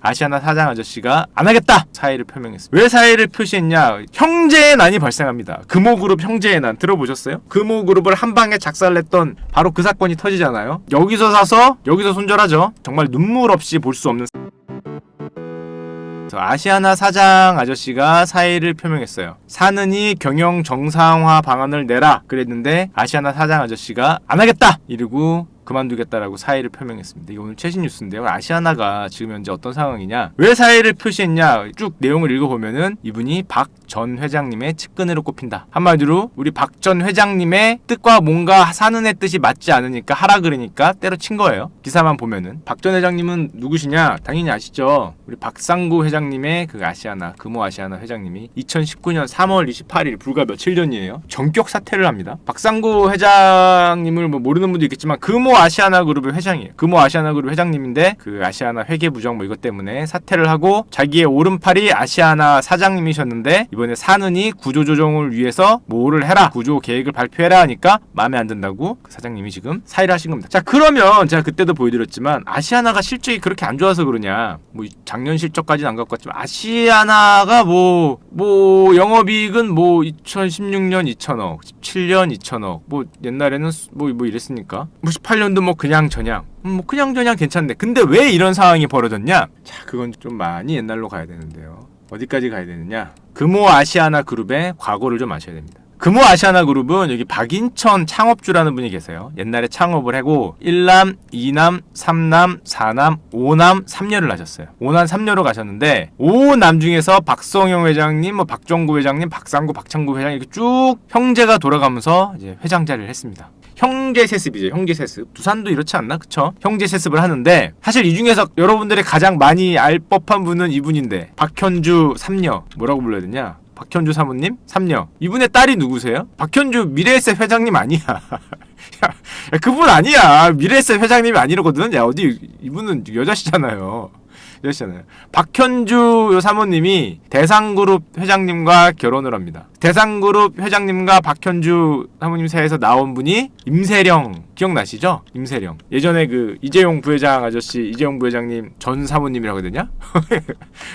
아시아나 사장 아저씨가 안 하겠다! 사의를 표명했습니다. 왜 사의를 표시했냐? 형제의 난이 발생합니다. 금호그룹 형제의 난 들어보셨어요? 금호그룹을 한 방에 작살냈던 바로 그 사건이 터지잖아요. 여기서 사서 여기서 손절하죠. 정말 눈물 없이 볼 수 없는 아시아나 사장 아저씨가 사의를 표명했어요. 사느니 경영 정상화 방안을 내라 그랬는데 아시아나 사장 아저씨가 안 하겠다! 이러고 그만두겠다라고 사의를 표명했습니다. 이게 오늘 최신 뉴스인데요. 아시아나가 지금 현재 어떤 상황이냐? 왜 사의를 표시했냐? 쭉 내용을 읽어보면은 이분이 박 전 회장님의 측근으로 꼽힌다. 한마디로 우리 박 전 회장님의 뜻과 뭔가 사는 애 뜻이 맞지 않으니까 하라 그러니까 때려친 거예요. 기사만 보면은. 박 전 회장님은 누구시냐? 당연히 아시죠? 우리 박상구 회장님의 그 아시아나, 금호 아시아나 회장님이 2019년 3월 28일 불과 며칠 전이에요. 전격 사퇴를 합니다. 박상구 회장님을 뭐 모르는 분도 있겠지만 금호 아시아나 그룹의 회장이에요. 금호 아시아나 그룹 회장님인데 그 아시아나 회계 부정 뭐 이것 때문에 사퇴를 하고 자기의 오른팔이 아시아나 사장님이셨는데 이번에 사느니 구조조정을 위해서 뭐를 해라 구조 계획을 발표해라 하니까 마음에 안 든다고 그 사장님이 지금 사의를 하신 겁니다. 자 그러면 제가 그때도 보여드렸지만 아시아나가 실적이 그렇게 안 좋아서 그러냐 뭐 작년 실적까지는 안 갖고 왔지만 아시아나가 뭐 영업이익은 뭐 2016년 2천억 17년 2천억 뭐 옛날에는 뭐 이랬으니까 뭐 18년도 뭐 그냥 저냥 뭐 그냥 저냥 괜찮네. 근데 왜 이런 상황이 벌어졌냐? 자 그건 좀 많이 옛날로 가야 되는데요. 어디까지 가야 되느냐? 금호 아시아나 그룹의 과거를 좀 아셔야 됩니다. 금호 아시아나 그룹은 여기 박인천 창업주라는 분이 계세요. 옛날에 창업을 하고 1남, 2남, 3남, 4남, 5남, 3녀를 하셨어요. 5남 3녀로 가셨는데 5남 중에서 박성영 회장님, 뭐 박정구 회장님, 박상구, 박창구 회장 이렇게 쭉 형제가 돌아가면서 이제 회장 자리를 했습니다. 형제 세습이죠. 형제 세습. 두산도 이렇지 않나? 그쵸? 형제 세습을 하는데 사실 이 중에서 여러분들이 가장 많이 알 법한 분은 이분인데 박현주 3녀 뭐라고 불러야 되냐? 박현주 사모님? 3녀. 이분의 딸이 누구세요? 박현주 미래에셋 회장님 아니야. 야, 그분 아니야. 미래에셋 회장님이 아니거든. 야 어디 이분은 여자시잖아요. 박현주 요 사모님이 대상그룹 회장님과 결혼을 합니다. 대상그룹 회장님과 박현주 사모님 사이에서 나온 분이 임세령 기억나시죠? 임세령. 예전에 그 이재용 부회장 아저씨 이재용 부회장님 전 사모님이라고 하거든요.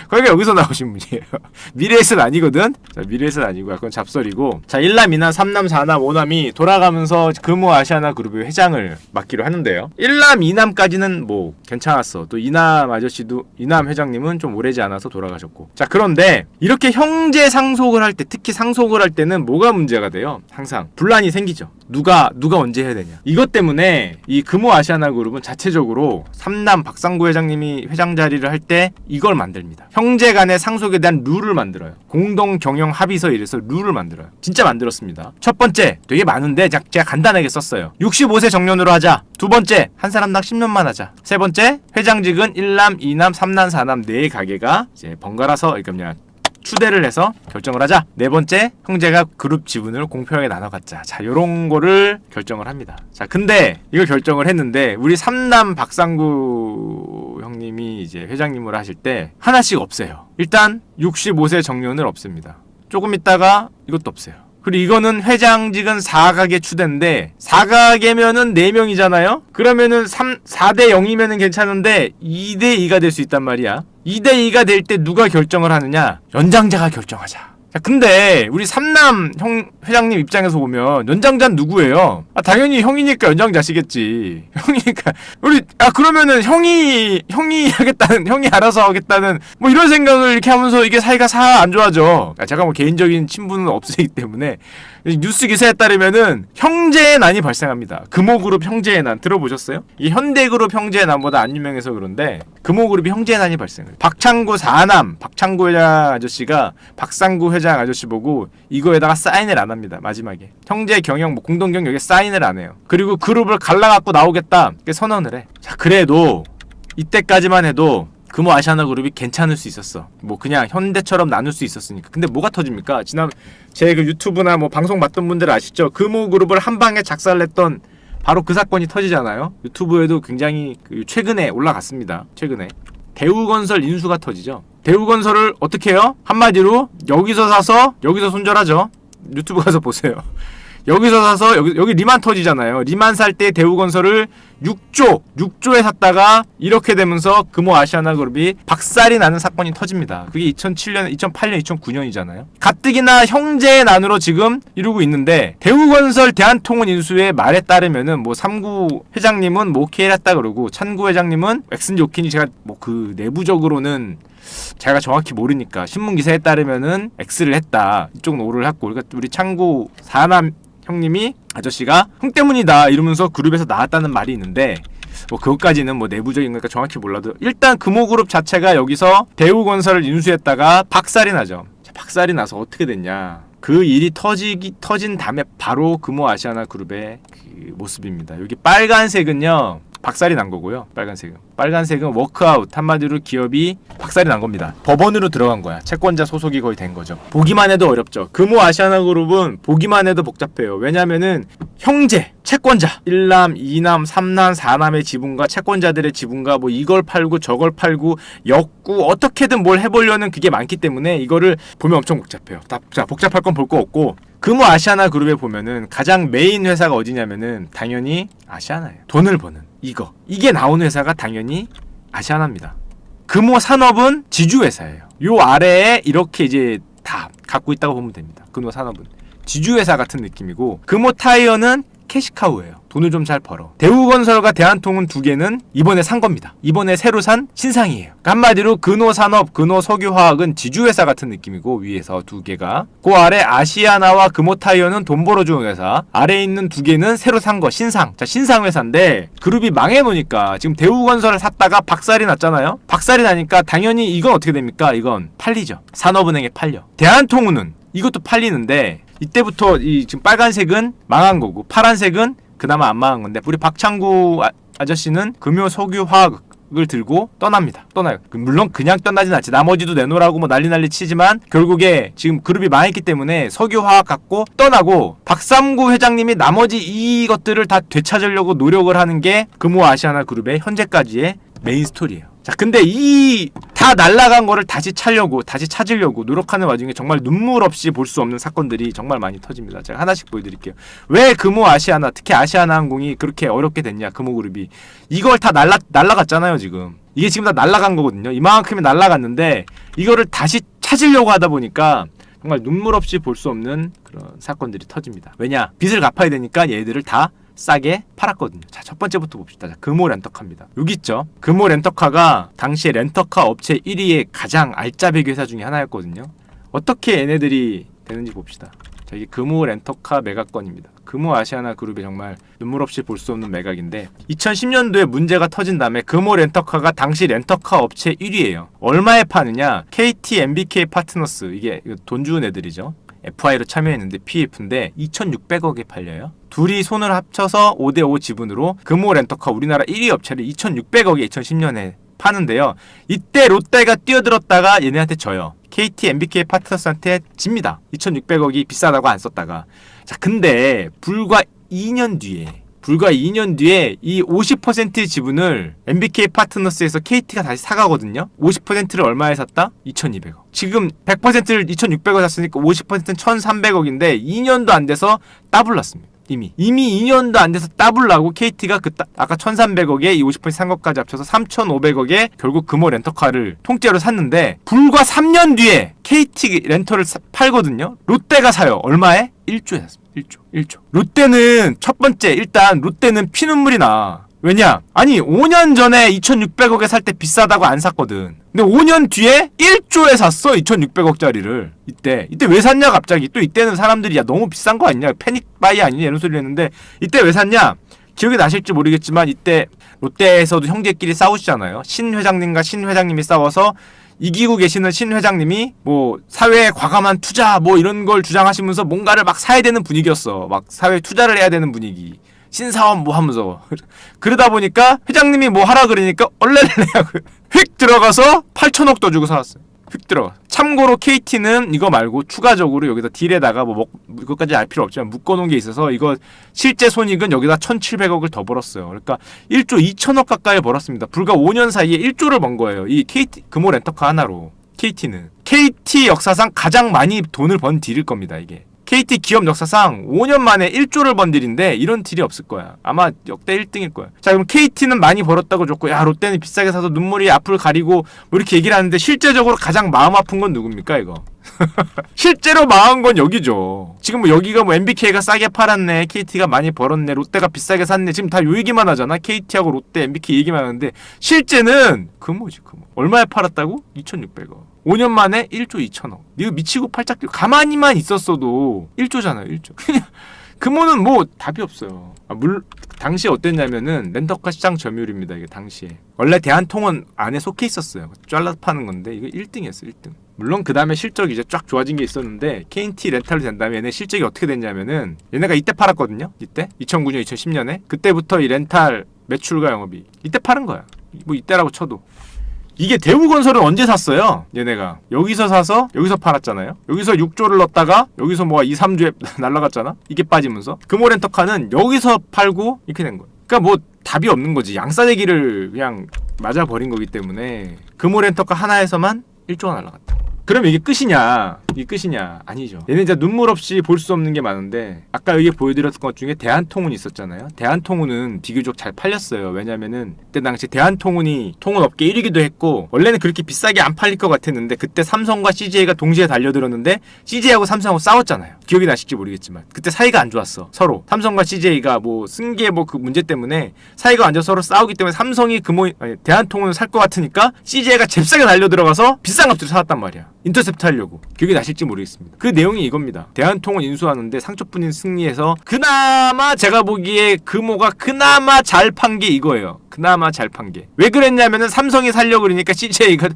거기가 여기서 나오신 분이에요. 미래에셋 아니거든. 자, 미래에셋 아니고 약간 잡설이고. 자 1남, 2남, 3남, 4남, 5남이 돌아가면서 금호 아시아나 그룹의 회장을 맡기로 하는데요. 1남, 2남까지는 뭐 괜찮았어. 또 2남 아저씨도 이남 회장님은 좀 오래지 않아서 돌아가셨고. 자 그런데 이렇게 형제 상속을 할 때 특히 상속을 할 때는 뭐가 문제가 돼요? 항상 분란이 생기죠. 누가 언제 해야 되냐. 이것 때문에 이 금호 아시아나 그룹은 자체적으로 3남 박상구 회장님이 회장 자리를 할 때 이걸 만듭니다. 형제 간의 상속에 대한 룰을 만들어요. 공동 경영 합의서 이래서 룰을 만들어요. 진짜 만들었습니다. 첫 번째 되게 많은데 제가 간단하게 썼어요. 65세 정년으로 하자. 두 번째 한 사람당 10년만 하자. 세 번째 회장직은 1남, 2남, 3남, 4남 네 가게가 이제 번갈아서 그러니까 추대를 해서 결정을 하자. 네 번째 형제가 그룹 지분을 공평하게 나눠 갖자. 자 요런 거를 결정을 합니다. 자 근데 이걸 결정을 했는데 우리 3남 박상구 형님이 이제 회장님으로 하실 때 하나씩 없애요. 일단 65세 정년을 없앱니다. 조금 있다가 이것도 없애요. 그리고 이거는 회장직은 4가게 추대인데 4가게면은 4명이잖아요? 그러면은 4대 0이면은 괜찮은데 2대 2가 될 수 있단 말이야. 2대 2가 될 때 누가 결정을 하느냐? 연장자가 결정하자. 자, 근데 우리 3남 형 회장님 입장에서 보면 연장자는 누구예요? 아, 당연히 형이니까 연장자시겠지. 형이니까 우리 그러면은 형이 하겠다는 형이 알아서 하겠다는 뭐 이런 생각을 이렇게 하면서 이게 사이가 안 좋아져. 제가 뭐 개인적인 친분은 없으기 때문에 뉴스 기사에 따르면은 형제의 난이 발생합니다. 금호그룹 형제의 난 들어보셨어요? 이 현대그룹 형제의 난보다 안 유명해서 그런데 금호그룹이 형제의 난이 발생해요. 박창구 4남 박창구 회장 아저씨가 박상구 회장 아저씨 보고 이거에다가 사인을 안 합니다. 마지막에 형제 경영 뭐 공동 경영에 사인을 안 해요. 그리고 그룹을 갈라갖고 나오겠다 선언을 해. 자 그래도 이때까지만 해도 금호 아시아나 그룹이 괜찮을 수 있었어. 뭐 그냥 현대처럼 나눌 수 있었으니까. 근데 뭐가 터집니까? 지난 제 그 유튜브나 뭐 방송 봤던 분들 아시죠? 금호 그룹을 한 방에 작살냈던 바로 그 사건이 터지잖아요. 유튜브에도 굉장히 최근에 올라갔습니다. 최근에 대우건설 인수가 터지죠. 대우건설을 어떻게 해요? 한마디로 여기서 사서 여기서 손절하죠. 유튜브 가서 보세요. 여기서 사서 여기 리만 터지잖아요. 리만 살 때 대우건설을 6조에 샀다가 이렇게 되면서 금호 아시아나그룹이 박살이 나는 사건이 터집니다. 그게 2007년, 2008년, 2009년이잖아요. 가뜩이나 형제의 난으로 지금 이루고 있는데 대우건설 대한통운 인수의 말에 따르면은 뭐 삼구 회장님은 뭐 오케이 했다 그러고 찬구 회장님은 엑슨 요킨이 제가 뭐 그 내부적으로는 제가 정확히 모르니까 신문 기사에 따르면은 X를 했다. 이쪽은 O를 했고 그러니까 우리 창구 사남 형님이 아저씨가 흥 때문이다 이러면서 그룹에서 나왔다는 말이 있는데 뭐 그것까지는 뭐 내부적인 거니까 정확히 몰라도 일단 금호그룹 자체가 여기서 대우건설을 인수했다가 박살이 나죠. 박살이 나서 어떻게 됐냐. 그 일이 터진 다음에 바로 금호 아시아나그룹의 그 모습입니다. 여기 빨간색은요. 박살이 난 거고요. 빨간색은 워크아웃. 한마디로 기업이 박살이 난 겁니다. 법원으로 들어간 거야. 채권자 소속이 거의 된 거죠. 보기만 해도 어렵죠. 금호 아시아나그룹은 보기만 해도 복잡해요. 왜냐면은 형제, 채권자 1남, 2남, 3남, 4남의 지분과 채권자들의 지분과 뭐 이걸 팔고 저걸 팔고 엮고 어떻게든 뭘 해보려는 그게 많기 때문에 이거를 보면 엄청 복잡해요. 자, 복잡할 건 볼 거 없고 금호 아시아나그룹에 보면은 가장 메인 회사가 어디냐면은 당연히 아시아나예요. 돈을 버는 이게 나온 회사가 당연히 아시아나입니다. 금호 산업은 지주회사예요. 요 아래에 이렇게 이제 다 갖고 있다고 보면 됩니다. 금호 산업은 지주회사 같은 느낌이고 금호 타이어는 캐시카우예요. 돈을 좀 잘 벌어. 대우건설과 대한통운 두 개는 이번에 산 겁니다. 이번에 새로 산 신상이에요. 그러니까 한마디로 근호산업, 근호석유화학은 지주회사 같은 느낌이고 위에서 두 개가 그 아래 아시아나와 금호타이어는 돈 벌어주는 회사 아래에 있는 두 개는 새로 산 거 신상. 자 신상회사인데 그룹이 망해놓으니까 지금 대우건설을 샀다가 박살이 났잖아요. 박살이 나니까 당연히 이건 어떻게 됩니까? 이건 팔리죠. 산업은행에 팔려. 대한통운은 이것도 팔리는데 이때부터 이 지금 빨간색은 망한 거고 파란색은 그나마 안 망한 건데 우리 박창구 아저씨는 금요석유화학을 들고 떠나요. 물론 그냥 떠나진 않지. 나머지도 내놓으라고 뭐 난리 치지만 결국에 지금 그룹이 망했기 때문에 석유화학 갖고 떠나고 박삼구 회장님이 나머지 이것들을 다 되찾으려고 노력을 하는 게 금호 아시아나 그룹의 현재까지의 메인 스토리예요. 자, 근데 이 다 날라간 거를 다시 찾으려고 노력하는 와중에 정말 눈물 없이 볼 수 없는 사건들이 정말 많이 터집니다. 제가 하나씩 보여드릴게요. 왜 금호 아시아나, 특히 아시아나항공이 그렇게 어렵게 됐냐, 금호그룹이. 이걸 다 날라갔잖아요, 지금. 이게 지금 다 날라간 거거든요. 이만큼이 날라갔는데 이거를 다시 찾으려고 하다 보니까 정말 눈물 없이 볼 수 없는 그런 사건들이 터집니다. 왜냐? 빚을 갚아야 되니까 얘들을 다 싸게 팔았거든요. 자, 첫 번째부터 봅시다. 자, 금호 렌터카입니다. 여기 있죠. 금호 렌터카가 당시에 렌터카 업체 1위의 가장 알짜배기 회사 중에 하나였거든요. 어떻게 얘네들이 되는지 봅시다. 자, 이게 금호 렌터카 매각건입니다. 금호 아시아나 그룹이 정말 눈물 없이 볼 수 없는 매각인데 2010년도에 문제가 터진 다음에 금호 렌터카가 당시 렌터카 업체 1위예요. 얼마에 파느냐? KT MBK 파트너스, 이게 돈 주는 애들이죠. FI로 참여했는데 PF인데 2,600억에 팔려요. 둘이 손을 합쳐서 5대5 지분으로 금호 렌터카 우리나라 1위 업체를 2,600억에 2010년에 파는데요. 이때 롯데가 뛰어들었다가 얘네한테 져요. KT MBK 파트너스한테 집니다. 2,600억이 비싸다고 안 썼다가. 자, 근데 불과 2년 뒤에 이 50%의 지분을 MBK 파트너스에서 KT가 다시 사가거든요. 50%를 얼마에 샀다? 2,200억. 지금 100%를 2,600억 샀으니까 50%는 1,300억인데 2년도 안 돼서 더블 났습니다. 이미 2년도 안 돼서 더블 나고 KT가 아까 1,300억에 이 50% 산 것까지 합쳐서 3,500억에 결국 금호 렌터카를 통째로 샀는데 불과 3년 뒤에 KT 렌터를 팔거든요. 롯데가 사요. 얼마에? 1조에 샀습니다. 1조. 롯데는 첫 번째 일단 롯데는 피눈물이 나. 왜냐? 아니 5년 전에 2,600억에 살 때 비싸다고 안 샀거든. 근데 5년 뒤에 1조에 샀어. 2,600억짜리를. 이때 왜 샀냐 갑자기. 또 이때는 사람들이 야 너무 비싼 거 아니냐, 패닉바이 아니냐 이런 소리를 했는데 이때 왜 샀냐? 기억이 나실지 모르겠지만 이때 롯데에서도 형제끼리 싸우시잖아요. 신 회장님과 신 회장님이 싸워서 이기고 계시는 신 회장님이 뭐 사회에 과감한 투자 뭐 이런 걸 주장하시면서 뭔가를 막 사야 되는 분위기였어. 막 사회에 투자를 해야 되는 분위기. 신사업 뭐 하면서 그러다 보니까 회장님이 뭐 하라 그러니까 얼레레하고 휙 들어가서 8천억 더 주고 사왔어요. 휙 들어가. 참고로 KT는 이거 말고 추가적으로 여기다 딜에다가 뭐 이것까지 알 필요 없지만 묶어놓은 게 있어서 이거 실제 손익은 여기다 1,700억을 더 벌었어요. 그러니까 1조 2천억 가까이 벌었습니다. 불과 5년 사이에 1조를 번 거예요. 이 KT 금호 렌터카 하나로. KT는 KT 역사상 가장 많이 돈을 번 딜일 겁니다. 이게 KT 기업 역사상 5년 만에 1조를 번 딜인데 이런 딜이 없을 거야. 아마 역대 1등일 거야. 자, 그럼 KT는 많이 벌었다고 줬고, 야, 롯데는 비싸게 사서 눈물이 앞을 가리고 뭐 이렇게 얘기를 하는데 실제적으로 가장 마음 아픈 건 누굽니까 이거? 실제로 망한 건 여기죠. 지금 뭐 여기가 뭐 MBK가 싸게 팔았네, KT가 많이 벌었네, 롯데가 비싸게 샀네, 지금 다 요 얘기만 하잖아. KT하고 롯데, MBK 얘기만 하는데 실제는 금호지, 금호. 얼마에 팔았다고? 2,600억. 5년 만에 1조 2천억. 이거 미치고 팔짝 뛰고 가만히만 있었어도 1조잖아요, 1조. 그냥 금호는 뭐 답이 없어요. 당시에 어땠냐면은 렌터카 시장 점유율입니다. 이게 당시에 원래 대한통운 안에 속해 있었어요. 잘라 파는 건데 이거 1등이었어, 1등. 물론 그 다음에 실적이 이제 쫙 좋아진 게 있었는데 KT 렌탈이 된 다음에 얘네 실적이 어떻게 됐냐면은 얘네가 이때 팔았거든요. 이때 2009년, 2010년에 그때부터 이 렌탈 매출과 영업이 이때 파는 거야. 뭐 이때라고 쳐도. 이게 대우건설은 언제 샀어요? 얘네가 여기서 사서 여기서 팔았잖아요. 여기서 6조를 넣었다가 여기서 뭐 2, 3조에 날라갔잖아. 이게 빠지면서 금호렌터카는 여기서 팔고 이렇게 된 거야. 그러니까 뭐 답이 없는 거지. 양싸대기를 그냥 맞아버린 거기 때문에 금호렌터카 하나에서만 1조가 날라갔다. 그럼 이게 끝이냐? 이게 끝이냐? 아니죠. 얘는 이제 눈물 없이 볼 수 없는 게 많은데 아까 여기 보여드렸던 것 중에 대한통운 있었잖아요. 대한통운은 비교적 잘 팔렸어요. 왜냐면은 그때 당시 대한통운이 통운업계 1위기도 했고 원래는 그렇게 비싸게 안 팔릴 것 같았는데 그때 삼성과 CJ가 동시에 달려들었는데 CJ하고 삼성하고 싸웠잖아요. 기억이 나실지 모르겠지만 그때 사이가 안 좋았어. 서로 삼성과 CJ가 뭐 승계 뭐 그 문제 때문에 사이가 안 좋아서 서로 싸우기 때문에 삼성이 대한통운을 살 것 같으니까 CJ가 잽싸게 달려들어가서 비싼 값으로 사왔단 말이야. 인터셉트 하려고. 기억이 나실지 모르겠습니다. 그 내용이 이겁니다. 대한통운 인수하는데 상처뿐인 승리해서 그나마 제가 보기에 금호가 그나마 잘 판 게 이거예요. 그나마 잘 판 게. 왜 그랬냐면은 삼성이 살려고 그러니까 CJ가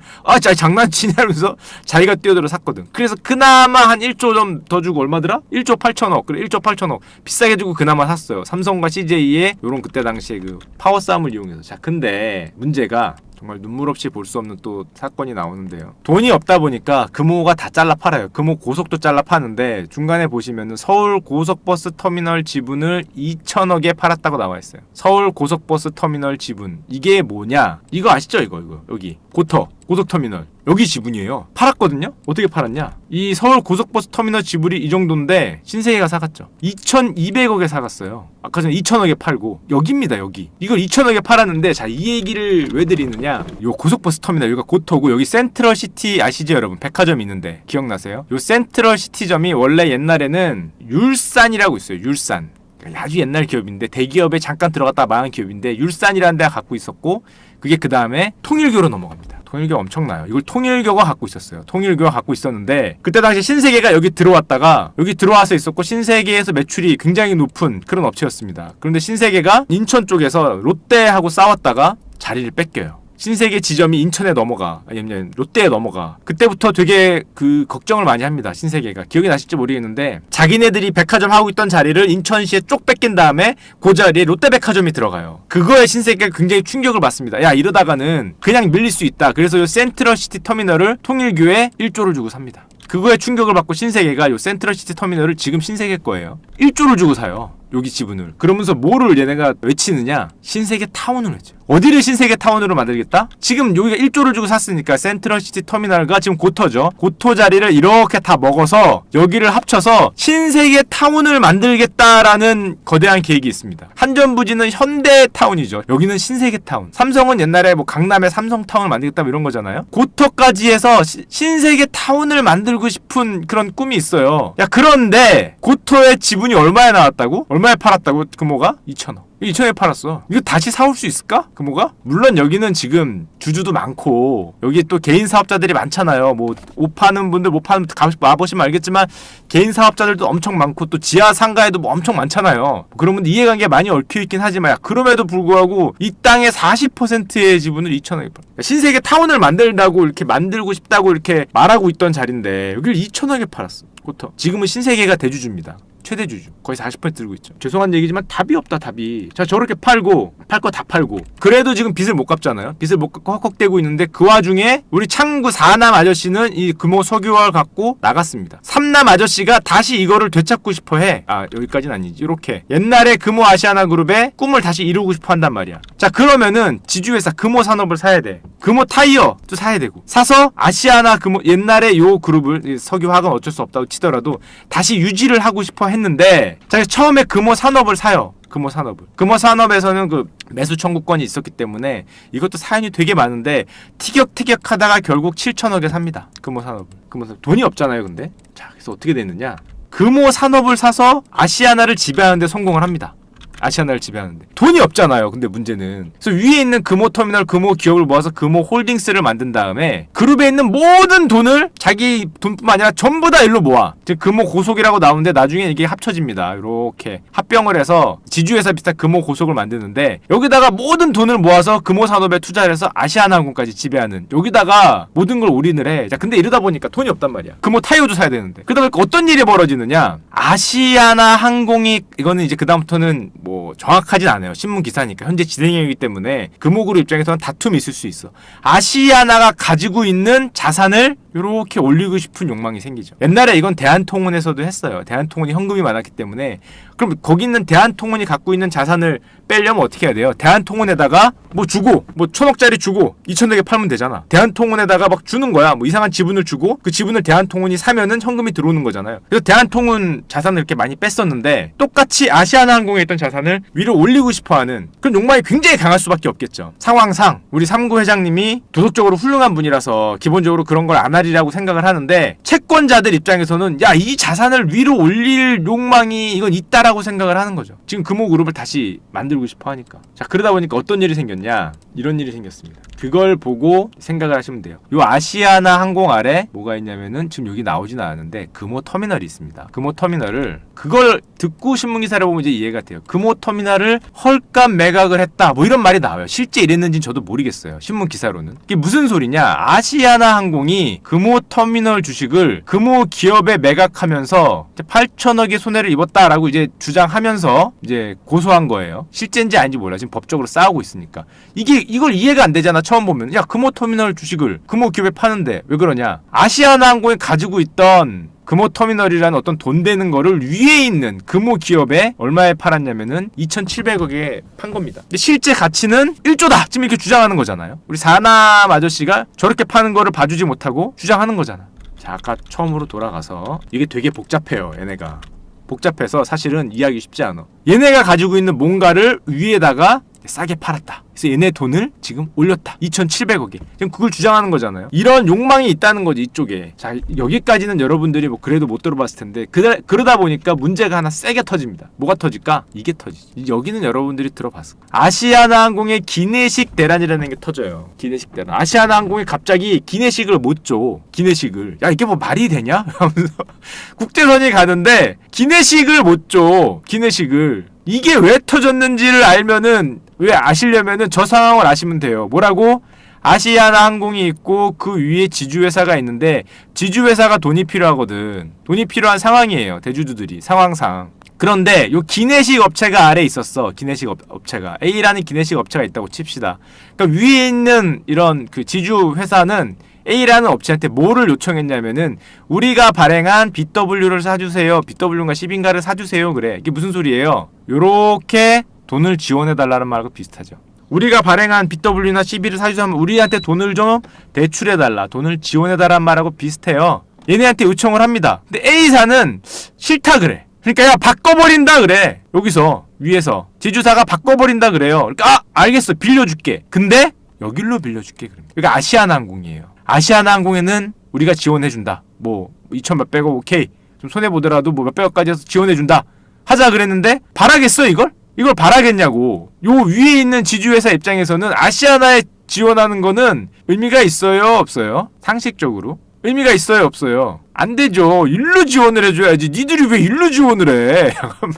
장난치냐 하면서 자기가 뛰어들어 샀거든. 그래서 그나마 한 1조 좀 더 주고 얼마더라? 1조 8천억. 그래 1조 8천억. 비싸게 주고 그나마 샀어요. 삼성과 CJ의 요런 그때 당시에 그 파워 싸움을 이용해서. 자, 근데 문제가 정말 눈물 없이 볼 수 없는 또 사건이 나오는데요. 돈이 없다 보니까 금호가 다 잘라 팔아요. 금호 고속도 잘라 파는데 중간에 보시면은 서울 고속버스 터미널 지분을 2천억에 팔았다고 나와 있어요. 서울 고속버스 터미널 지분. 이게 뭐냐? 이거 아시죠? 이거 여기 고속터미널 여기 지분이에요. 팔았거든요. 어떻게 팔았냐? 이 서울 고속버스 터미널 지분이 이 정도인데 신세계가 사갔죠. 2,200억에 사갔어요. 아까 전에 2천억에 팔고 여기입니다. 여기 이걸 2천억에 팔았는데 자, 이 얘기를 왜 드리느냐? 요 고속버스 터미널 여기가 고터고 여기 센트럴시티 아시죠 여러분? 백화점이 있는데 기억나세요? 요 센트럴시티점이 원래 옛날에는 율산이라고 있어요. 율산. 아주 옛날 기업인데 대기업에 잠깐 들어갔다 망한 기업인데 율산이라는 데가 갖고 있었고 그게 그 다음에 통일교로 넘어갑니다. 통일교 엄청나요. 이걸 통일교가 갖고 있었어요. 통일교가 갖고 있었는데 그때 당시 신세계가 여기 들어왔다가 여기 들어와서 있었고 신세계에서 매출이 굉장히 높은 그런 업체였습니다. 그런데 신세계가 인천 쪽에서 롯데하고 싸웠다가 자리를 뺏겨요. 신세계 지점이 인천에 넘어가 아니면 롯데에 넘어가. 그때부터 되게 그 걱정을 많이 합니다. 신세계가. 기억이 나실지 모르겠는데 자기네들이 백화점 하고 있던 자리를 인천시에 쪽 뺏긴 다음에 그 자리에 롯데백화점이 들어가요. 그거에 신세계가 굉장히 충격을 받습니다. 야, 이러다가는 그냥 밀릴 수 있다. 그래서 이 센트럴시티 터미널을 통일교에 1조를 주고 삽니다. 그거에 충격을 받고 신세계가 이 센트럴시티 터미널을 지금 신세계 거예요. 1조를 주고 사요. 여기 지분을. 그러면서 뭐를 얘네가 외치느냐? 신세계 타운을 외쳐. 어디를 신세계 타운으로 만들겠다? 지금 여기가 1조를 주고 샀으니까 센트럴시티 터미널과 지금 고터죠. 고터 자리를 이렇게 다 먹어서 여기를 합쳐서 신세계 타운을 만들겠다라는 거대한 계획이 있습니다. 한전부지는 현대타운이죠. 여기는 신세계 타운. 삼성은 옛날에 뭐 강남에 삼성타운을 만들겠다 뭐 이런 거잖아요. 고터까지 해서 신세계 타운을 만들고 싶은 그런 꿈이 있어요. 야, 그런데 고터의 지분이 얼마에 나왔다고? 얼마에 팔았다고? 금호가? 2천억. 2천에 팔았어. 이거 다시 사올 수 있을까? 금호가? 물론 여기는 지금 주주도 많고 여기 또 개인 사업자들이 많잖아요. 뭐 옷 파는 분들 못 파는 분들 와보시면 알겠지만 개인 사업자들도 엄청 많고 또 지하 상가에도 뭐 엄청 많잖아요. 그러면 이해관계가 많이 얽혀있긴 하지만 그럼에도 불구하고 이 땅의 40%의 지분을 2천억에 팔아. 신세계 타운을 만들다고 이렇게 만들고 싶다고 이렇게 말하고 있던 자리인데 여기를 2천억에 팔았어. 고터. 지금은 신세계가 대주주입니다. 최대 주주. 거의 40% 들고 있죠. 죄송한 얘기지만 답이 없다, 답이. 자, 저렇게 팔고 팔 거 다 팔고 그래도 지금 빚을 못 갚잖아요. 빚을 못 갚고 헉헉대고 있는데 그 와중에 우리 창구 4남 아저씨는 이 금호 석유화를 갖고 나갔습니다. 3남 아저씨가 다시 이거를 되찾고 싶어 해. 아, 여기까지는 아니지. 이렇게 옛날에 금호 아시아나 그룹의 꿈을 다시 이루고 싶어 한단 말이야. 자, 그러면은 지주회사 금호 산업을 사야 돼. 금호 타이어도 사야 되고. 사서 아시아나 금호 옛날에 요 그룹을 석유화학은 어쩔 수 없다고 치더라도 다시 유지를 하고 싶어 했는데 자, 처음에 금호 산업을 사요. 금호 산업을. 금호 산업에서는 그 매수 청구권이 있었기 때문에 이것도 사연이 되게 많은데 티격태격하다가 결국 7천억에 삽니다. 금호 산업을. 금호 산업. 돈이 없잖아요, 근데. 자, 그래서 어떻게 됐느냐? 금호 산업을 사서 아시아나를 지배하는데 성공을 합니다. 아시아나를 지배하는데 돈이 없잖아요. 근데 문제는 그래서 위에 있는 금호터미널, 금호기업을 모아서 금호홀딩스를 만든 다음에 그룹에 있는 모든 돈을 자기 돈뿐만 아니라 전부 다 일로 모아. 즉 금호고속이라고 나오는데 나중에 이게 합쳐집니다. 이렇게 합병을 해서 지주회사 비슷한 금호고속을 만드는데 여기다가 모든 돈을 모아서 금호산업에 투자를 해서 아시아나항공까지 지배하는 여기다가 모든 걸 올인을 해. 자, 근데 이러다 보니까 돈이 없단 말이야. 금호타이어도 사야 되는데 그러다 보니까 어떤 일이 벌어지느냐, 아시아나항공이 이거는 이제 그다음부터는 뭐 정확하진 않아요. 신문 기사니까 현재 진행형이기 때문에 금호그룹 입장에서는 다툼이 있을 수 있어. 아시아나가 가지고 있는 자산을 이렇게 올리고 싶은 욕망이 생기죠. 옛날에 이건 대한통운에서도 했어요. 대한통운이 현금이 많았기 때문에. 그럼 거기 있는 대한통운이 갖고 있는 자산을 빼려면 어떻게 해야 돼요? 대한통운에다가 뭐 주고, 뭐 1,000억짜리 주고 2,000억에 팔면 되잖아. 대한통운에다가 막 주는 거야. 뭐 이상한 지분을 주고 그 지분을 대한통운이 사면은 현금이 들어오는 거잖아요. 그래서 대한통운 자산을 이렇게 많이 뺐었는데 똑같이 아시아나항공에 있던 자산을 위로 올리고 싶어하는 그런 욕망이 굉장히 강할 수밖에 없겠죠. 상황상 우리 3구 회장님이 도덕적으로 훌륭한 분이라서 기본적으로 그런 걸 안 하리라고 생각을 하는데 채권자들 입장에서는 야, 이 자산을 위로 올릴 욕망이 이건 있다라고 생각을 하는 거죠. 지금 금호그룹을 다시 만들고 싶어 하니까. 자, 그러다 보니까 어떤 일이 생겼냐, 이런 일이 생겼습니다. 그걸 보고 생각을 하시면 돼요. 요 아시아나 항공 아래 뭐가 있냐면은 지금 여기 나오지는 않았는데 금호터미널이 있습니다. 금호터미널을 그걸 듣고 신문기사를 보면 이제 이해가 돼요. 금호터미널을 헐값 매각을 했다 뭐 이런 말이 나와요. 실제 이랬는지는 저도 모르겠어요. 신문기사로는. 이게 무슨 소리냐, 아시아나 항공이 금호터미널 주식을 금호기업에 매각하면서 8천억의 손해를 입었다라고 이제 주장하면서 이제 고소한 거예요. 실제인지 아닌지 몰라. 지금 법적으로 싸우고 있으니까. 이걸 이해가 안 되잖아. 처음 보면. 야, 금호터미널 주식을 금호기업에 파는데 왜 그러냐. 아시아나 항공이 가지고 있던 금호터미널이라는 어떤 돈 되는 거를 위에 있는 금호기업에 얼마에 팔았냐면은 2,700억에 판 겁니다. 근데 실제 가치는 1조다! 지금 이렇게 주장하는 거잖아요. 우리 사남 아저씨가 저렇게 파는 거를 봐주지 못하고 주장하는 거잖아. 자, 아까 처음으로 돌아가서 이게 되게 복잡해요. 얘네가. 복잡해서 사실은 이해하기 쉽지 않아. 얘네가 가지고 있는 뭔가를 위에다가 싸게 팔았다. 그래서 얘네 돈을 지금 올렸다. 2,700억에. 지금 그걸 주장하는 거잖아요. 이런 욕망이 있다는 거지, 이쪽에. 자, 여기까지는 여러분들이 뭐 그래도 못 들어봤을 텐데 그러다 보니까 문제가 하나 세게 터집니다. 뭐가 터질까? 이게 터지지. 여기는 여러분들이 들어봤을 거야. 아시아나항공의 기내식 대란이라는 게 터져요. 기내식 대란. 아시아나항공이 갑자기 기내식을 못 줘. 기내식을. 야, 이게 뭐 말이 되냐? 하면서 국제선이 가는데 기내식을 못 줘. 기내식을. 이게 왜 터졌는지를 알면은, 왜 아시려면은 저 상황을 아시면 돼요. 뭐라고? 아시아나 항공이 있고 그 위에 지주회사가 있는데 지주회사가 돈이 필요하거든. 돈이 필요한 상황이에요. 대주주들이 상황상. 그런데 요 기내식 업체가 아래에 있었어. 기내식 업체가 A라는 기내식 업체가 있다고 칩시다. 그러니까 위에 있는 이런 그 지주회사는 A라는 업체한테 뭐를 요청했냐면은 우리가 발행한 BW를 사주세요. BW인가 10인가를 사주세요. 그래. 이게 무슨 소리예요? 요렇게 돈을 지원해달라는 말하고 비슷하죠. 우리가 발행한 BW나 12를 사주세요 하면 우리한테 돈을 좀 대출해달라. 돈을 지원해달라는 말하고 비슷해요. 얘네한테 요청을 합니다. 근데 A사는 싫다 그래. 그러니까 야, 바꿔버린다 그래. 여기서 위에서 지주사가 바꿔버린다 그래요. 그러니까 알겠어. 빌려줄게. 근데 여길로 빌려줄게. 그러니까 아시아나항공이에요. 아시아나항공에는 우리가 지원해준다. 뭐 2천 몇백억 오케이. 좀 손해보더라도 뭐 몇백억까지 해서 지원해준다. 하자 그랬는데 바라겠어 이걸? 이걸 바라겠냐고. 요 위에 있는 지주회사 입장에서는 아시아나에 지원하는 거는 의미가 있어요 없어요? 상식적으로 의미가 있어요 없어요? 안 되죠. 일로 지원을 해줘야지. 니들이 왜 일로 지원을 해? 잠깐만.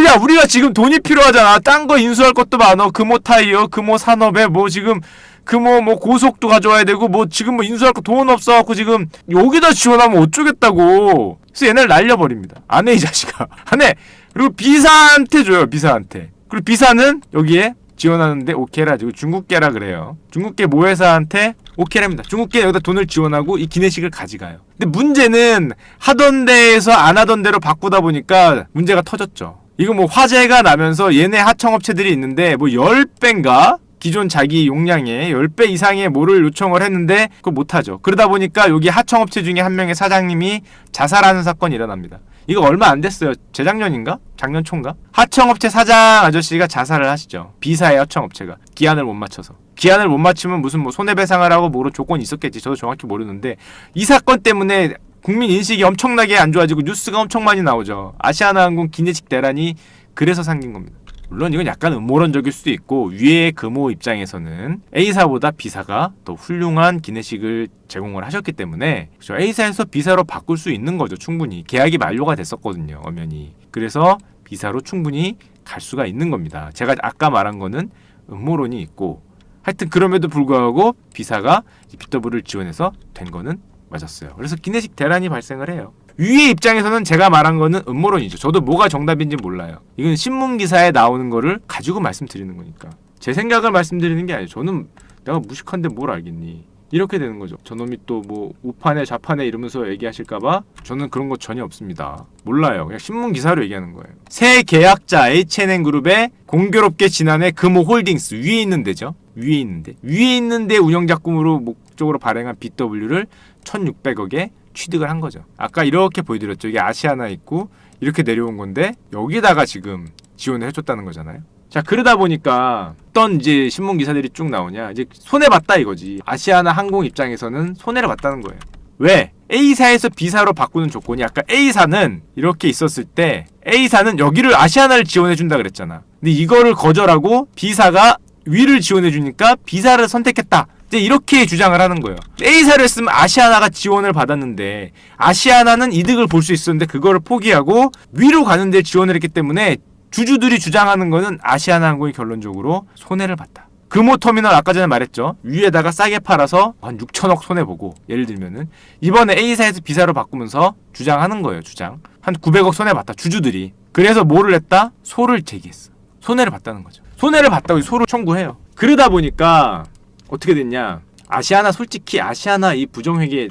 야, 우리가 지금 돈이 필요하잖아. 딴 거 인수할 것도 많어. 금호타이어, 금호산업에 뭐 지금 금호 뭐 고속도 가져와야 되고 뭐 지금 뭐 인수할 거 돈 없어갖고 지금 여기다 지원하면 어쩌겠다고. 그래서 얘네를 날려버립니다. 안 해 이 자식아. 안 해. 그리고 비사한테 줘요. 비사한테. 그리고 비사는 여기에 지원하는데 오케이라 지고 중국계라 그래요. 중국계 모회사한테 오케이랍니다. 중국계 여기다 돈을 지원하고 이 기내식을 가져가요. 근데 문제는 하던 데에서 안 하던 대로 바꾸다 보니까 문제가 터졌죠. 이거 뭐 화재가 나면서 얘네 하청업체들이 있는데 뭐 10배인가? 기존 자기 용량의 10배 이상의 뭐를 요청을 했는데 그걸 못하죠. 그러다 보니까 여기 하청업체 중에 한 명의 사장님이 자살하는 사건이 일어납니다. 이거 얼마 안 됐어요. 재작년인가? 작년 초인가? 하청업체 사장 아저씨가 자살을 하시죠. B사의 하청업체가 기한을 못 맞춰서. 기한을 못 맞추면 무슨 뭐 손해배상을 하고 뭐로 조건이 있었겠지. 저도 정확히 모르는데 이 사건 때문에 국민 인식이 엄청나게 안 좋아지고 뉴스가 엄청 많이 나오죠. 아시아나항공 기내식 대란이 그래서 생긴 겁니다. 물론 이건 약간 음모론적일 수도 있고 위의 금호 입장에서는 A사보다 B사가 더 훌륭한 기내식을 제공을 하셨기 때문에 그렇죠? A사에서 B사로 바꿀 수 있는 거죠. 충분히 계약이 만료가 됐었거든요. 엄연히. 그래서 B사로 충분히 갈 수가 있는 겁니다. 제가 아까 말한 거는 음모론이 있고 하여튼 그럼에도 불구하고 B사가 BW를 지원해서 된 거는 맞았어요. 그래서 기내식 대란이 발생을 해요. 위의 입장에서는 제가 말한 거는 음모론이죠. 저도 뭐가 정답인지 몰라요. 이건 신문기사에 나오는 거를 가지고 말씀드리는 거니까. 제 생각을 말씀드리는 게 아니에요. 저는 내가 무식한데 뭘 알겠니. 이렇게 되는 거죠. 저놈이 또 뭐 우파네 좌파네 이러면서 얘기하실까봐 저는 그런 거 전혀 없습니다. 몰라요. 그냥 신문기사로 얘기하는 거예요. 새 계약자 H&N그룹의 공교롭게 지난해 금호홀딩스 위에 있는 데죠. 위에 있는데 운영자금으로 목적으로 발행한 BW를 1,600억에 취득을 한 거죠. 아까 이렇게 보여드렸죠. 이게 아시아나 있고 이렇게 내려온 건데 여기다가 지금 지원을 해줬다는 거잖아요. 자, 그러다 보니까 어떤 이제 신문 기사들이 쭉 나오냐, 이제 손해 봤다 이거지. 아시아나 항공 입장에서는 손해를 봤다는 거예요. 왜? A사에서 B사로 바꾸는 조건이 아까 A사는 이렇게 있었을 때 A사는 여기를 아시아나를 지원해 준다 그랬잖아. 근데 이거를 거절하고 B사가 위를 지원해 주니까 B사를 선택했다. 이제 이렇게 주장을 하는 거예요. A사를 했으면 아시아나가 지원을 받았는데 아시아나는 이득을 볼 수 있었는데 그거를 포기하고 위로 가는 데 지원을 했기 때문에 주주들이 주장하는 거는 아시아나항공이 결론적으로 손해를 봤다. 금호터미널 아까 전에 말했죠. 위에다가 싸게 팔아서 한 6천억 손해보고 예를 들면은 이번에 A사에서 B사로 바꾸면서 주장하는 거예요. 주장. 한 900억 손해봤다. 주주들이. 그래서 뭐를 했다? 소를 제기했어. 손해를 봤다는 거죠. 손해를 봤다고 소를 청구해요. 그러다 보니까 어떻게 됐냐? 아시아나 솔직히 아시아나 이 부정회계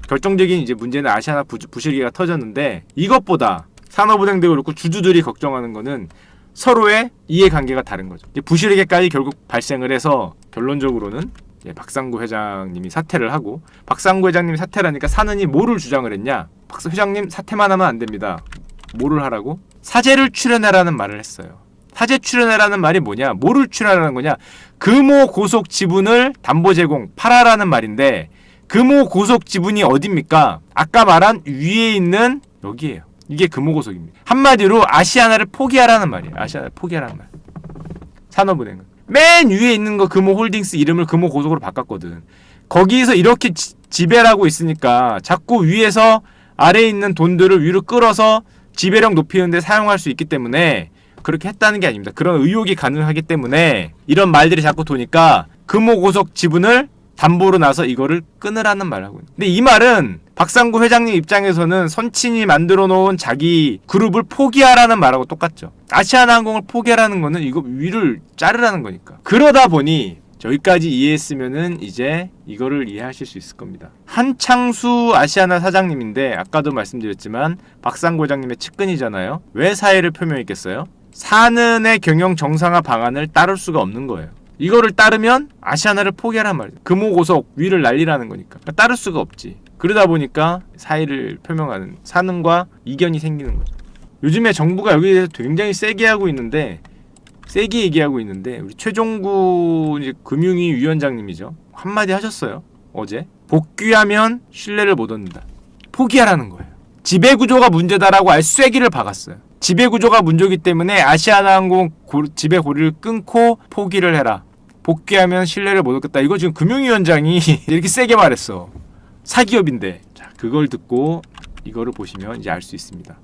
결정적인 이제 문제는 아시아나 부실계가 터졌는데 이것보다 산업은행도 그렇고 주주들이 걱정하는 거는 서로의 이해관계가 다른 거죠. 부실회계까지 결국 발생을 해서 결론적으로는 박상구 회장님이 사퇴를 하고 박상구 회장님이 사퇴를 하니까 사는이 뭐를 주장을 했냐? 박 회장님 사퇴만 하면 안 됩니다. 뭐를 하라고? 사재를 출연해라는 말을 했어요. 사재 출연해라는 말이 뭐냐? 뭐를 출연하라는 거냐? 금호 고속 지분을 담보 제공 팔아라는 말인데 금호 고속 지분이 어딥니까? 아까 말한 위에 있는 여기에요. 이게 금호 고속입니다. 한마디로 아시아나를 포기하라는 말이에요. 아시아나를 포기하라는 말. 산업은행은 맨 위에 있는 거 금호 홀딩스 이름을 금호 고속으로 바꿨거든. 거기에서 이렇게 지배를 하고 있으니까 자꾸 위에서 아래에 있는 돈들을 위로 끌어서 지배력 높이는 데 사용할 수 있기 때문에 그렇게 했다는 게 아닙니다. 그런 의혹이 가능하기 때문에 이런 말들이 자꾸 도니까 금호고속 지분을 담보로 나서 이거를 끊으라는 말을 하고 있는. 근데 이 말은 박상구 회장님 입장에서는 선친이 만들어 놓은 자기 그룹을 포기하라는 말하고 똑같죠. 아시아나항공을 포기하라는 거는 이거 위를 자르라는 거니까. 그러다 보니 여기까지 이해했으면은 이제 이거를 이해하실 수 있을 겁니다. 한창수 아시아나 사장님인데 아까도 말씀드렸지만 박상구 회장님의 측근이잖아요. 왜 사의를 표명했겠어요? 사는의 경영 정상화 방안을 따를 수가 없는 거예요. 이거를 따르면 아시아나를 포기하란 말이에요. 금호고속 위를 날리라는 거니까. 따를 수가 없지. 그러다 보니까 사의를 표명하는 사는과 이견이 생기는 거죠. 요즘에 정부가 여기에 대해서 굉장히 세게 하고 있는데 세게 얘기하고 있는데 우리 최종구 이제 금융위 위원장님이죠. 한마디 하셨어요. 어제. 복귀하면 신뢰를 못 얻는다. 포기하라는 거예요. 지배구조가 문제다라고 아예 쐐기를 박았어요. 지배구조가 문제이기 때문에 아시아나항공 지배고리를 끊고 포기를 해라. 복귀하면 신뢰를 못 얻겠다. 이거 지금 금융위원장이 이렇게 세게 말했어. 사기업인데. 자, 그걸 듣고 이거를 보시면 이제 알 수 있습니다.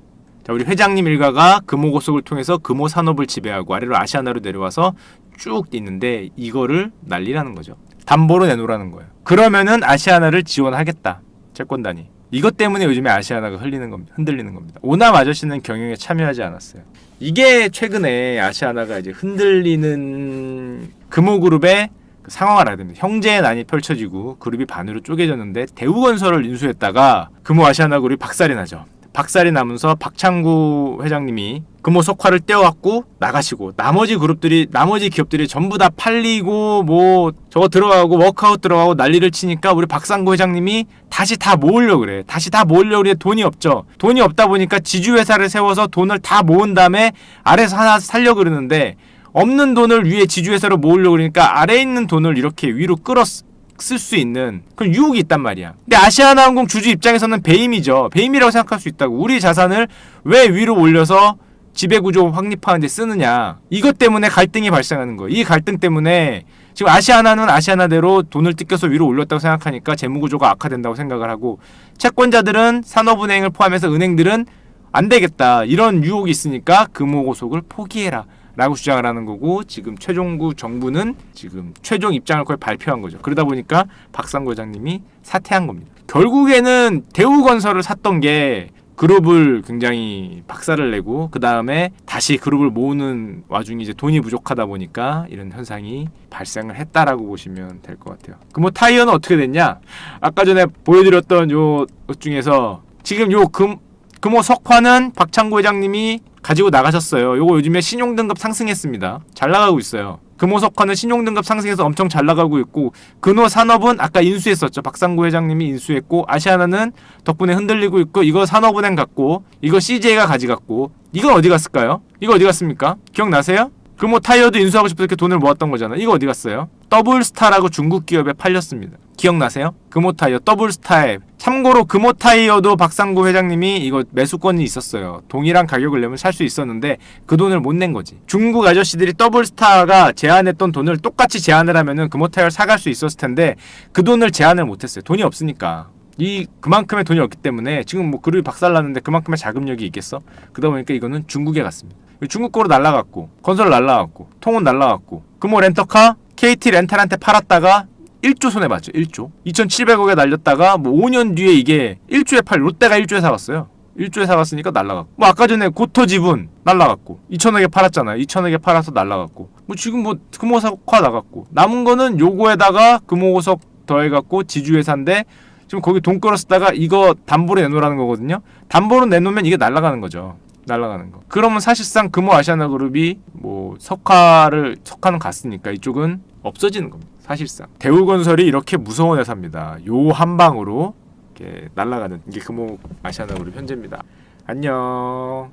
자, 우리 회장님 일가가 금호고속을 통해서 금호산업을 지배하고 아래로 아시아나로 내려와서 쭉 있는데 이거를 날리라는 거죠. 담보로 내놓으라는 거예요. 그러면은 아시아나를 지원하겠다. 채권단이. 이것 때문에 요즘에 아시아나가 흔들리는 겁니다. 오남 아저씨는 경영에 참여하지 않았어요. 이게 최근에 아시아나가 이제 흔들리는 금호그룹의 상황을 알아야 됩니다. 형제의 난이 펼쳐지고 그룹이 반으로 쪼개졌는데 대우건설을 인수했다가 금호 아시아나 그룹이 박살이 나죠. 박살이 나면서 박창구 회장님이 금호 석화를 떼어갖고 나가시고 나머지 기업들이 전부 다 팔리고 뭐 저거 들어가고 워크아웃 들어가고 난리를 치니까 우리 박상구 회장님이 다시 다 모으려고 그래. 돈이 없죠. 돈이 없다 보니까 지주회사를 세워서 돈을 다 모은 다음에 아래서 하나 살려고 그러는데 없는 돈을 위에 지주회사로 모으려고 그러니까 아래에 있는 돈을 이렇게 위로 쓸 수 있는 그런 유혹이 있단 말이야. 근데 아시아나항공 주주 입장에서는 배임이죠. 배임이라고 생각할 수 있다고. 우리 자산을 왜 위로 올려서 지배구조 확립하는 데 쓰느냐. 이것 때문에 갈등이 발생하는 거예요. 이 갈등 때문에 지금 아시아나는 아시아나대로 돈을 뜯겨서 위로 올렸다고 생각하니까 재무구조가 악화된다고 생각을 하고 채권자들은 산업은행을 포함해서 은행들은 안 되겠다. 이런 유혹이 있으니까 금호고속을 포기해라. 라고 주장을 하는 거고 지금 최종구 정부는 지금 최종 입장을 거의 발표한 거죠. 그러다 보니까 박상구 회장님이 사퇴한 겁니다. 결국에는 대우건설을 샀던 게 그룹을 굉장히 박살을 내고 그 다음에 다시 그룹을 모으는 와중에 이제 돈이 부족하다 보니까 이런 현상이 발생을 했다라고 보시면 될 것 같아요. 금호 타이어는 어떻게 됐냐? 아까 전에 보여드렸던 요 중에서 지금 요 금호 석화는 박창구 회장님이 가지고 나가셨어요. 요거 요즘에 신용등급 상승했습니다. 잘 나가고 있어요. 금호석화는 신용등급 상승해서 엄청 잘 나가고 있고 근호산업은 아까 인수했었죠. 박상구 회장님이 인수했고 아시아나는 덕분에 흔들리고 있고 이거 산업은행 갔고 이거 CJ가 가져갔고 이건 어디 갔을까요? 이거 어디 갔습니까? 기억나세요? 금호 타이어도 인수하고 싶어서 이렇게 돈을 모았던 거잖아. 이거 어디 갔어요? 더블스타라고 중국 기업에 팔렸습니다. 기억나세요? 금호 타이어 더블스타에 참고로 금호 타이어도 박상구 회장님이 이거 매수권이 있었어요. 동일한 가격을 내면 살 수 있었는데 그 돈을 못 낸 거지. 중국 아저씨들이 더블스타가 제안했던 돈을 똑같이 제안을 하면은 금호 타이어를 사갈 수 있었을 텐데 그 돈을 제안을 못 했어요. 돈이 없으니까. 그만큼의 돈이 없기 때문에 지금 뭐 그룹이 박살났는데 그만큼의 자금력이 있겠어? 그러다 보니까 이거는 중국에 갔습니다. 중국 거로 날라갔고 건설 날라갔고 통운 날라갔고 금호 렌터카 KT 렌탈한테 팔았다가 1조 손해봤죠. 1조 2,700억에 날렸다가 뭐 5년 뒤에 이게 1조에 롯데가 1조에 사갔어요. 1조에 사갔으니까 날라갔고 뭐 아까 전에 고토 지분 날라갔고 2,000억에 팔았잖아요. 2,000억에 팔아서 날라갔고 뭐 지금 뭐 금호석화 나갔고 남은 거는 요거에다가 금호석 더해갖고 지주회사인데 지금 거기 돈 끌었다가 이거 담보로 내놓으라는 거거든요. 담보로 내놓으면 이게 날아가는 거죠. 날아가는 거. 그러면 사실상 금호 아시아나 그룹이 뭐 석화는 갔으니까 이쪽은 없어지는 겁니다. 사실상 대우건설이 이렇게 무서운 회사입니다. 요 한 방으로 이렇게 날아가는 게 금호 아시아나 그룹 현재입니다. 안녕.